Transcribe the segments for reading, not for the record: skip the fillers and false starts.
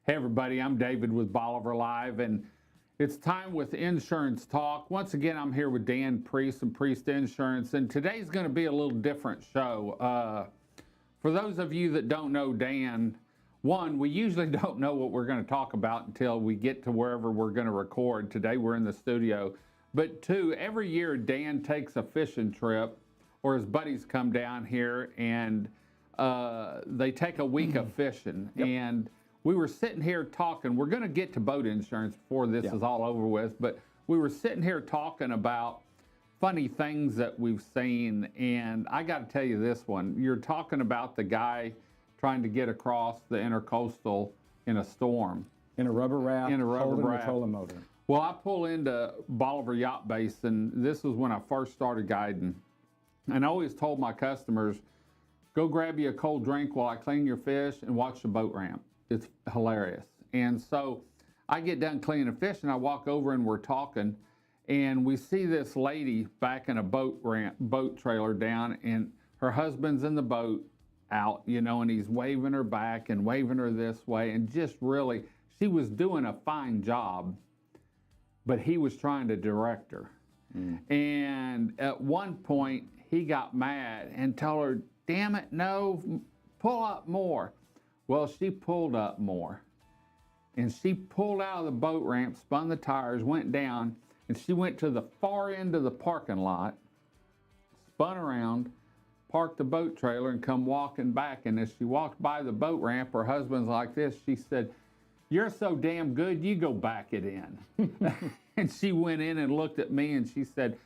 Hey everybody, I'm David with Bolivar Live, and it's time with Insurance Talk. Once again, I'm here with Dan Priest and Priest Insurance, and today's going to be a little different show. For those of you that don't know Dan, one, we usually don't know what we're going to talk about until we get to wherever we're going to record. Today we're in the studio. But two, every year Dan takes a fishing trip, or his buddies come down here, and they take a week of fishing. Yep. And we were sitting here talking. We're going to get to boat insurance before this is all over with, but we were sitting here talking about funny things that we've seen. And I got to tell you this one. You're talking about the guy trying to get across the intercoastal in a storm. In a rubber raft, In a rubber holding raft. a trolling motor. Well, I pull into Bolivar Yacht Base, and this was when I first started guiding. And I always told my customers, go grab you a cold drink while I clean your fish and watch the boat ramp. It's hilarious. And so I get done cleaning the fish, and I walk over and we're talking, and we see this lady back in a boat trailer down, and her husband's in the boat out, and he's waving her back and waving her this way, and just really, she was doing a fine job, but he was trying to direct her. And at one point, he got mad and told her, damn it, no, pull up more. Well, she pulled up more. And she pulled out of the boat ramp, spun the tires, went down, and she went to the far end of the parking lot, spun around, parked the boat trailer, and come walking back. And as she walked by the boat ramp, her husband's like this, she said, you're so damn good, you go back it in. And she went in and looked at me and she said,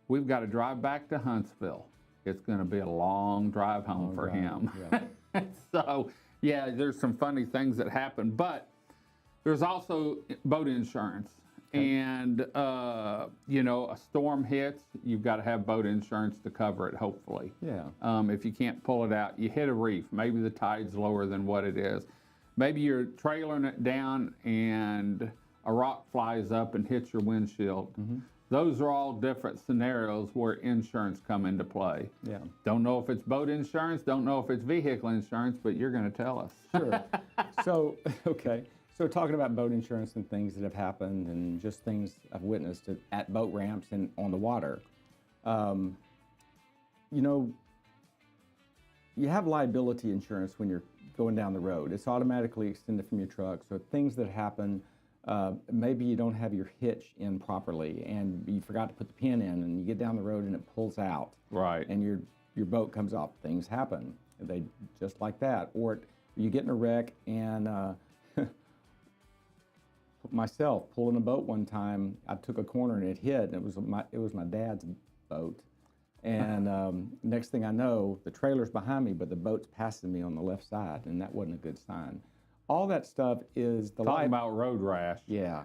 we've got to drive back to Huntsville. It's going to be a long drive home for him. Yeah. So, yeah, there's some funny things that happen, but there's also boat insurance. Okay. And, a storm hits, you've got to have boat insurance to cover it, hopefully. Yeah. If you can't pull it out, you hit a reef. Maybe the tide's lower than what it is. Maybe you're trailering it down and a rock flies up and hits your windshield. Mm-hmm. Those are all different scenarios where insurance come into play. Yeah. Don't know if it's boat insurance, don't know if it's vehicle insurance, but you're going to tell us. Sure. So, okay. So talking about boat insurance and things that have happened and just things I've witnessed at boat ramps and on the water. You have liability insurance when you're going down the road. It's automatically extended from your truck. So things that happen, maybe you don't have your hitch in properly and you forgot to put the pin in and you get down the road and it pulls out. Right. And your boat comes off. Things happen. They just like that. Or you get in a wreck and myself pulling a boat one time, I took a corner and it hit, and it was my dad's boat. And next thing I know, the trailer's behind me, but the boat's passing me on the left side, and that wasn't a good sign. All that stuff is the Talking about road rash. Yeah,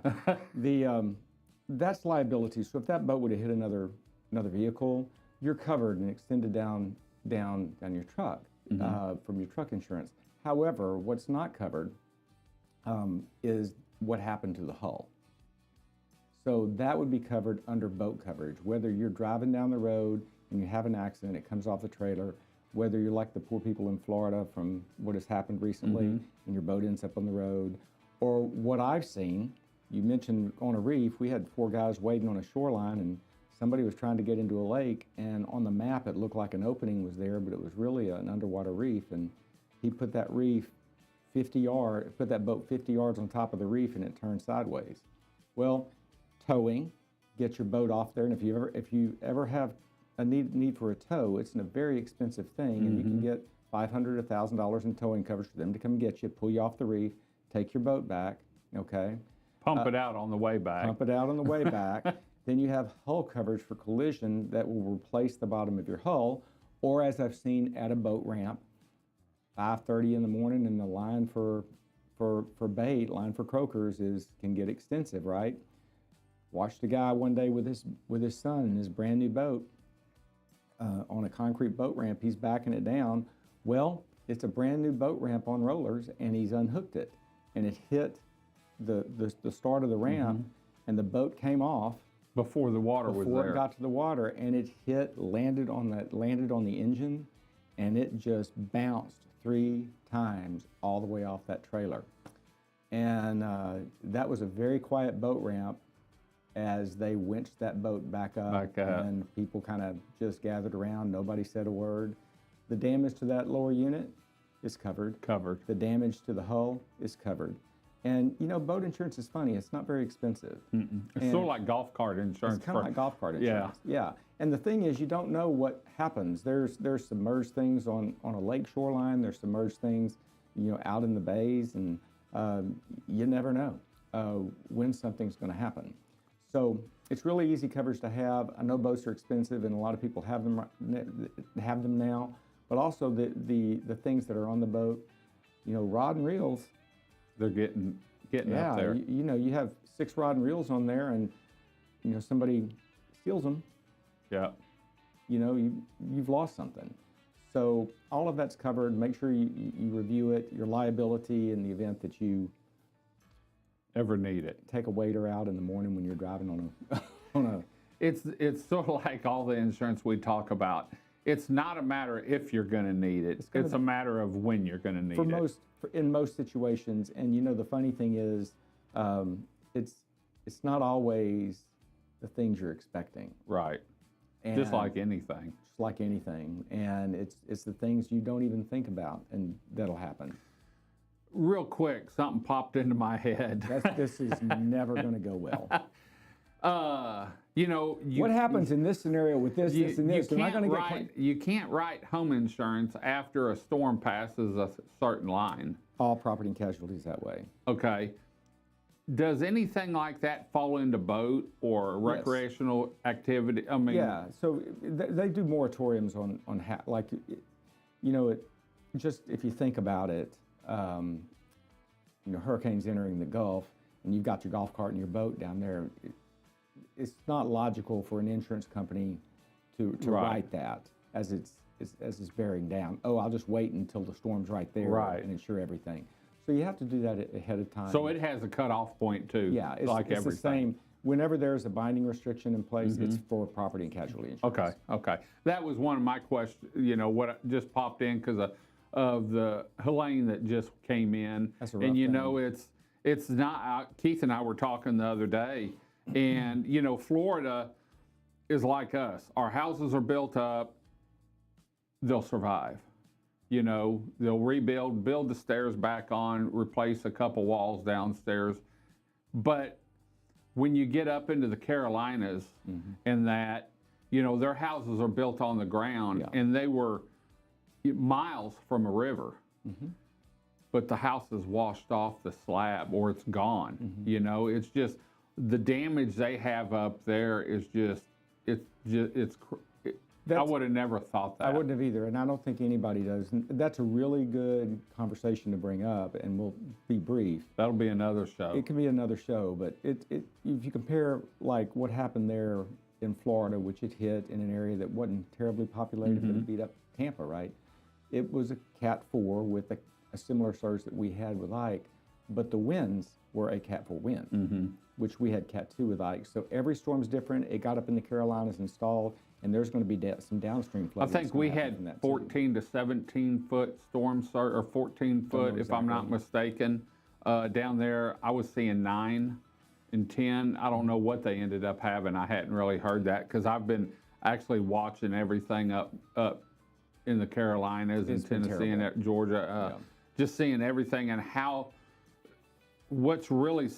that's liability. So if that boat would have hit another vehicle, you're covered and extended down your truck from your truck insurance. However, what's not covered is what happened to the hull. So that would be covered under boat coverage, whether you're driving down the road and you have an accident, it comes off the trailer, whether you're like the poor people in Florida from what has happened recently and your boat ends up on the road, or what I've seen, you mentioned on a reef, we had 4 guys waiting on a shoreline and somebody was trying to get into a lake, and on the map it looked like an opening was there, but it was really an underwater reef, and he put that boat 50 yards on top of the reef and it turned sideways. Well, towing, get your boat off there, and if you ever have a need for a tow, it's a very expensive thing, and you can get $500, $1,000 in towing coverage for them to come get you, pull you off the reef, take your boat back, okay? Pump it out on the way back. Pump it out on the way back. Then you have hull coverage for collision that will replace the bottom of your hull, or as I've seen at a boat ramp, 5:30 in the morning, and the line for bait, line for croakers can get extensive, right? Watched a guy one day with his son in his brand new boat on a concrete boat ramp. He's backing it down. Well, it's a brand new boat ramp on rollers, and he's unhooked it, and it hit the start of the ramp, and the boat came off Before the water was before there. it got to the water, and it landed on the engine, and it just bounced 3 times all the way off that trailer. And that was a very quiet boat ramp as they winched that boat back up. And people kind of just gathered around. Nobody said a word. The damage to that lower unit is covered. Covered. The damage to the hull is covered. And you know, boat insurance is funny. It's not very expensive. It's sort of like golf cart insurance. It's kind of like golf cart insurance. Yeah. And the thing is, you don't know what happens. There's submerged things on a lake shoreline. There's submerged things, you know, out in the bays, and you never know when something's going to happen. So it's really easy coverage to have. I know boats are expensive, and a lot of people have them now. But also the things that are on the boat, you know, rod and reels. They're getting up there. You know, you have 6 rod and reels on there, and you know somebody steals them. Yeah. You know, you've lost something. So all of that's covered. Make sure you review it, your liability in the event that you ever need it. Take a waiter out in the morning when you're driving on a. It's sort of like all the insurance we talk about. It's not a matter if you're going to need it. It's a matter of when you're going to need it. In most situations, and you know the funny thing is, it's not always the things you're expecting. Right. And just like anything. Just like anything, and it's the things you don't even think about, and that'll happen. Real quick, something popped into my head. This is never going to go well. You know, what happens in this scenario with this and this? You can't write home insurance after a storm passes a certain line. All property and casualty is that way. Okay. Does anything like that fall into boat or recreational activity? I mean, yeah. So they do moratoriums on like, you know, just if you think about it, you know, hurricanes entering the Gulf, and you've got your golf cart and your boat down there. It's not logical for an insurance company to write that as it's bearing down. Oh, I'll just wait until the storm's right there and insure everything. So you have to do that ahead of time. So it has a cutoff point too. Yeah, it's everything. The same. Whenever there's a binding restriction in place, it's for property and casualty insurance. Okay. That was one of my questions. You know, what just popped in because of the Helene that just came in. That's a rough and you thing. know, it's not. Keith and I were talking the other day. And, you know, Florida is like us. Our houses are built up. They'll survive. You know, they'll rebuild, build the stairs back on, replace a couple walls downstairs. But when you get up into the Carolinas and that, you know, their houses are built on the ground and they were miles from a river. But the house is washed off the slab or it's gone. You know, it's just... the damage they have up there is I would have never thought that. I wouldn't have either, and I don't think anybody does. And that's a really good conversation to bring up, and we'll be brief. That'll be another show. It can be another show, but if you compare like what happened there in Florida, which it hit in an area that wasn't terribly populated, but it beat up Tampa, right? It was a Cat 4 with a similar surge that we had with Ike, but the winds were a Cat 4 wind, which we had Cat 2 with Ike. So every storm's different. It got up in the Carolinas and stalled, and there's going to be some downstream flooding. I think we had 14 to 17 foot storm surge, or 14 foot, if I'm not mistaken. Down there, I was seeing 9 and 10. I don't know what they ended up having. I hadn't really heard that because I've been actually watching everything up in the Carolinas and Tennessee and Georgia, just seeing everything and how. What's really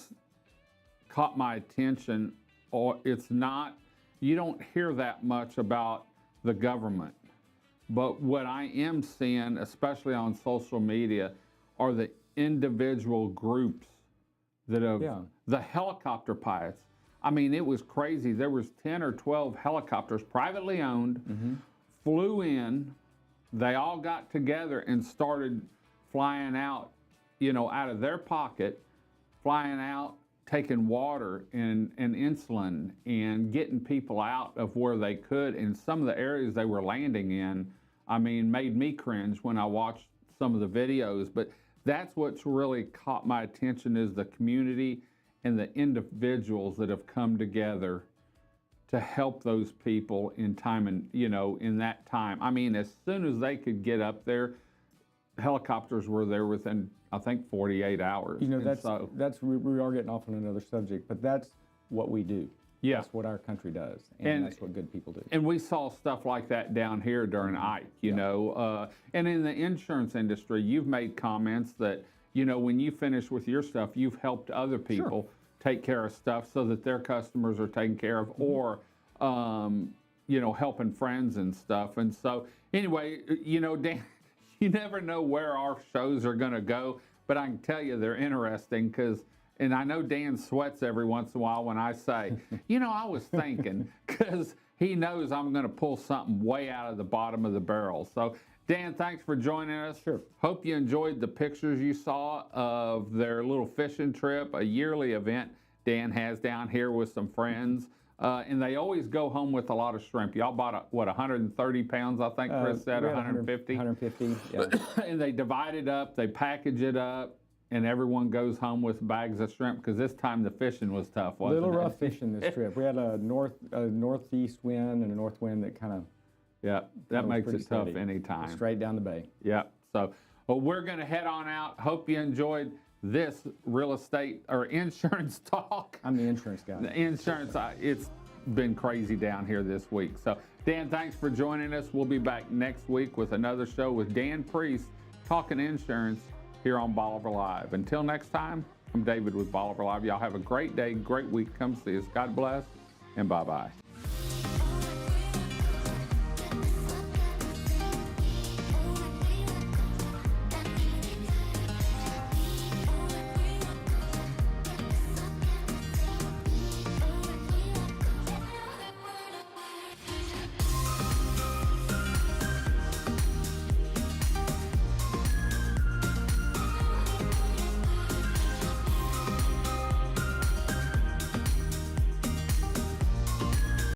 caught my attention, or it's not, you don't hear that much about the government, but what I am seeing, especially on social media, are the individual groups that have, the helicopter pilots. I mean, it was crazy. There was 10 or 12 helicopters, privately owned, flew in, they all got together and started flying out, you know, out of their pocket, flying out, taking water and insulin and getting people out of where they could. And some of the areas they were landing in, I mean, made me cringe when I watched some of the videos. But that's what's really caught my attention is the community and the individuals that have come together to help those people in time and, you know, in that time. I mean, as soon as they could get up there, helicopters were there within I think 48 hours. You know, And so, we are getting off on another subject, but that's what we do. Yeah. That's what our country does, and that's what good people do. and we saw stuff like that down here during Ike, you know. And in the insurance industry, you've made comments that, you know, when you finish with your stuff, you've helped other people take care of stuff so that their customers are taken care of, or, you know, helping friends and stuff. And so, anyway, you know, Dan, you never know where our shows are going to go, but I can tell you they're interesting because. And I know Dan sweats every once in a while when I say, you know, I was thinking, because he knows I'm going to pull something way out of the bottom of the barrel. So, Dan, thanks for joining us. Sure. Hope you enjoyed the pictures you saw of their little fishing trip, a yearly event Dan has down here with some friends. And they always go home with a lot of shrimp. Y'all bought, 130 pounds, I think Chris said, we had 150? 150, yeah. And they divide it up, they package it up, and everyone goes home with bags of shrimp because this time the fishing was tough, wasn't it? Little rough fishing this trip. We had a northeast wind and a north wind that kind of that makes pretty it tough steady. anytime. straight down the bay. Yeah. So, well, we're going to head on out. Hope you enjoyed this real estate or insurance talk. I'm the insurance guy. The insurance, it's been crazy down here this week. So, Dan, thanks for joining us. We'll be back next week with another show with Dan Priest talking insurance here on Bolivar Live. Until next time, I'm David with Bolivar Live. Y'all have a great day, great week. Come see us. God bless, and bye-bye.